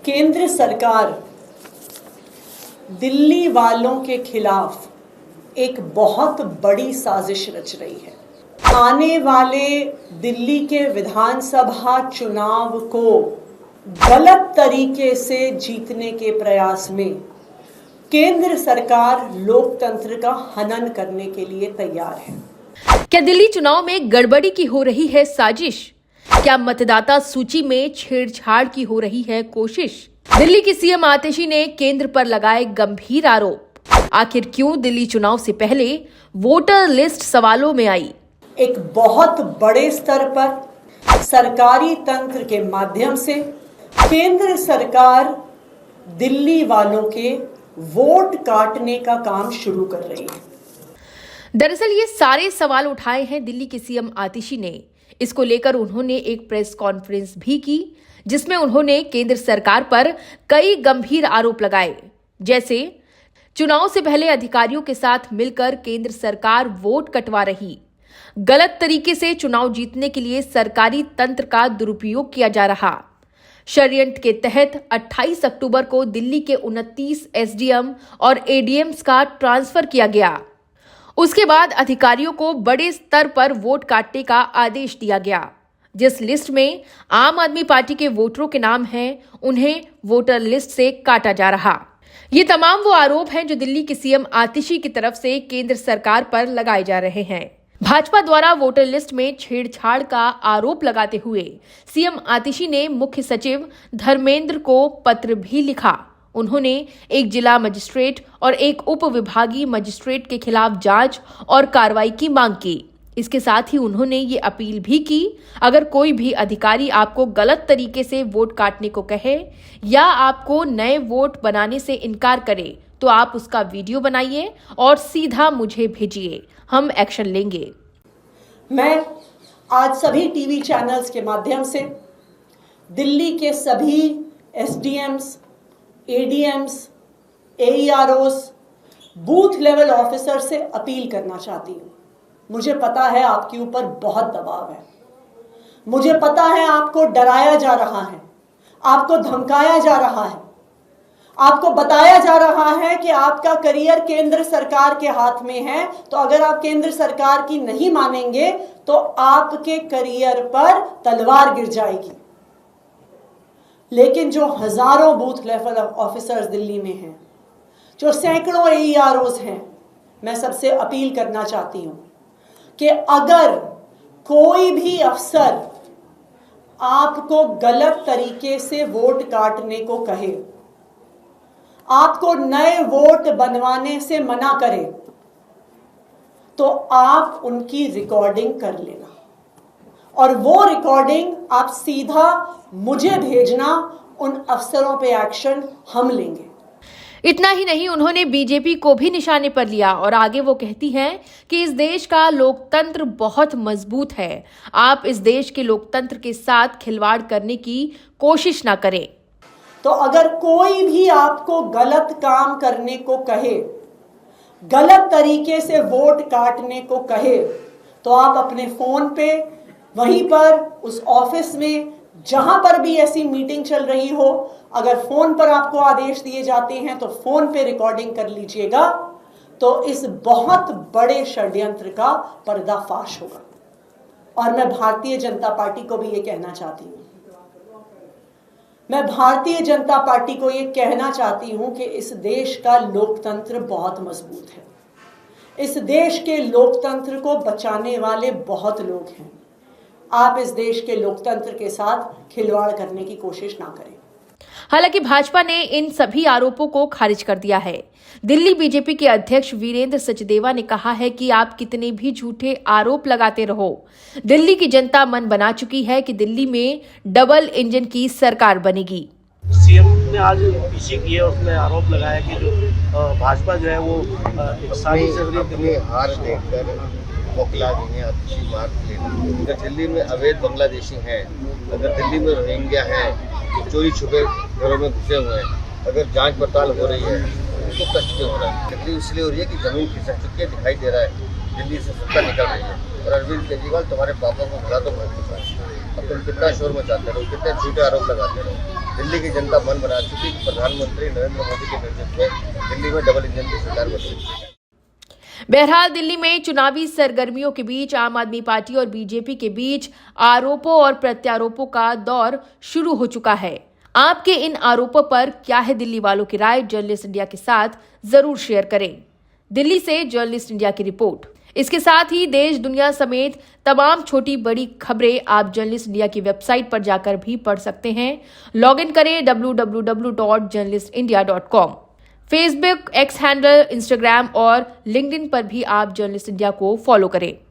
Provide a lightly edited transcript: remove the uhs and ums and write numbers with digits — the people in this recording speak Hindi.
केंद्र सरकार दिल्ली वालों के खिलाफ एक बहुत बड़ी साजिश रच रही है। आने वाले दिल्ली के विधानसभा चुनाव को गलत तरीके से जीतने के प्रयास में केंद्र सरकार लोकतंत्र का हनन करने के लिए तैयार है। क्या दिल्ली चुनाव में गड़बड़ी की हो रही है साजिश? क्या मतदाता सूची में छेड़छाड़ की हो रही है कोशिश? दिल्ली की सीएम आतिशी ने केंद्र पर लगाए गंभीर आरोप। आखिर क्यों दिल्ली चुनाव से पहले वोटर लिस्ट सवालों में आई? एक बहुत बड़े स्तर पर सरकारी तंत्र के माध्यम से केंद्र सरकार दिल्ली वालों के वोट काटने का काम शुरू कर रही है। दरअसल ये सारे सवाल उठाए हैं दिल्ली के सीएम आतिशी ने। इसको लेकर उन्होंने एक प्रेस कॉन्फ्रेंस भी की, जिसमें उन्होंने केंद्र सरकार पर कई गंभीर आरोप लगाए, जैसे चुनाव से पहले अधिकारियों के साथ मिलकर केंद्र सरकार वोट कटवा रही, गलत तरीके से चुनाव जीतने के लिए सरकारी तंत्र का दुरुपयोग किया जा रहा, षड्यंत्र के तहत 28 अक्टूबर को दिल्ली के 29 एसडीएम और एडीएम्स का ट्रांसफर किया गया। उसके बाद अधिकारियों को बड़े स्तर पर वोट काटने का आदेश दिया गया। जिस लिस्ट में आम आदमी पार्टी के वोटरों के नाम हैं, उन्हें वोटर लिस्ट से काटा जा रहा। ये तमाम वो आरोप हैं जो दिल्ली की सीएम आतिशी की तरफ से केंद्र सरकार पर लगाए जा रहे हैं। भाजपा द्वारा वोटर लिस्ट में छेड़छाड़ का आरोप लगाते हुए सीएम आतिशी ने मुख्य सचिव धर्मेंद्र को पत्र भी लिखा। उन्होंने एक जिला मजिस्ट्रेट और एक उप विभागीय मजिस्ट्रेट के खिलाफ जांच और कार्रवाई की मांग की। इसके साथ ही उन्होंने ये अपील भी की, अगर कोई भी अधिकारी आपको गलत तरीके से वोट काटने को कहे या आपको नए वोट बनाने से इनकार करे तो आप उसका वीडियो बनाइए और सीधा मुझे भेजिए, हम एक्शन लेंगे। मैं आज सभी टीवी चैनल्स के माध्यम से दिल्ली के सभी एसडीएम्स, एडीएम्स, एईआरओस, बूथ लेवल ऑफिसर से अपील करना चाहती हूँ। मुझे पता है आपके ऊपर बहुत दबाव है, मुझे पता है आपको डराया जा रहा है, आपको धमकाया जा रहा है, आपको बताया जा रहा है कि आपका करियर केंद्र सरकार के हाथ में है, तो अगर आप केंद्र सरकार की नहीं मानेंगे तो आपके करियर पर तलवार गिर जाएगी। लेकिन जो हजारों बूथ लेवल ऑफिसर्स दिल्ली में हैं, जो सैकड़ों एईआरओस हैं, मैं सबसे अपील करना चाहती हूं कि अगर कोई भी अफसर आपको गलत तरीके से वोट काटने को कहे, आपको नए वोट बनवाने से मना करे, तो आप उनकी रिकॉर्डिंग कर लेना और वो रिकॉर्डिंग आप सीधा मुझे भेजना। उन अफसरों पे एक्शन हम लेंगे। इतना ही नहीं, उन्होंने बीजेपी को भी निशाने पर लिया और आगे वो कहती हैं कि इस देश का लोकतंत्र बहुत मजबूत है, आप इस देश के लोकतंत्र के साथ खिलवाड़ करने की कोशिश ना करें। तो अगर कोई भी आपको गलत काम करने को कहे, गलत तरीके से वोट काटने को कहे, तो आप अपने फोन पे वहीं पर उस ऑफिस में जहां पर भी ऐसी मीटिंग चल रही हो, अगर फोन पर आपको आदेश दिए जाते हैं तो फोन पे रिकॉर्डिंग कर लीजिएगा, तो इस बहुत बड़े षड्यंत्र का पर्दाफाश होगा। और मैं भारतीय जनता पार्टी को भी ये कहना चाहती हूँ, मैं भारतीय जनता पार्टी को ये कहना चाहती हूँ कि इस देश का लोकतंत्र बहुत मजबूत है। इस देश के लोकतंत्र को बचाने वाले बहुत लोग हैं। आप इस देश के लोकतंत्र के साथ खिलवाड़ करने की कोशिश ना करें। हालांकि भाजपा ने इन सभी आरोपों को खारिज कर दिया है। दिल्ली बीजेपी के अध्यक्ष वीरेंद्र सचदेवा ने कहा है कि आप कितने भी झूठे आरोप लगाते रहो, दिल्ली की जनता मन बना चुकी है कि दिल्ली में डबल इंजन की सरकार बनेगी। सीएम ने आज पीसी की है, उसमें आरोप लगाया कि जो भाजपा जो है वो अपनी हार देखकर मोकला रही है, अच्छी बात लेना। अगर दिल्ली में अवैध बांग्लादेशी हैं, अगर दिल्ली में रोहिंग्या हैं जो चोरी छुपे घरों में घुसे हुए हैं, अगर जांच पड़ताल हो रही है तो कष्ट क्यों हो रहा है? तकलीफ इसलिए हो रही है कि जमीन खिसक चुकी है, दिखाई दे रहा है दिल्ली से सत्ता निकल रही है। और अरविंद केजरीवाल तुम्हारे पापा को भगा तो भर चुका है। अब तुम कितना शोर मचाते रहो, कितने झूठे आरोप लगाते रहो। दिल्ली की जनता मन बना चुकी कि प्रधानमंत्री नरेंद्र मोदी के नेतृत्व में दिल्ली में डबल इंजन की सरकार बन रही है। बहरहाल दिल्ली में चुनावी सरगर्मियों के बीच आम आदमी पार्टी और बीजेपी के बीच आरोपों और प्रत्यारोपों का दौर शुरू हो चुका है। आपके इन आरोपों पर क्या है दिल्ली वालों की राय? जर्नलिस्ट इंडिया के साथ जरूर शेयर करें। दिल्ली से जर्नलिस्ट इंडिया की रिपोर्ट। इसके साथ ही देश दुनिया समेत तमाम छोटी बड़ी खबरें आप जर्नलिस्ट इंडिया की वेबसाइट पर जाकर भी पढ़ सकते हैं। लॉग इन करें www.journalistindia.com। Facebook, x handle, Instagram और लिंक्डइन पर भी आप जर्नलिस्ट इंडिया को फॉलो करें।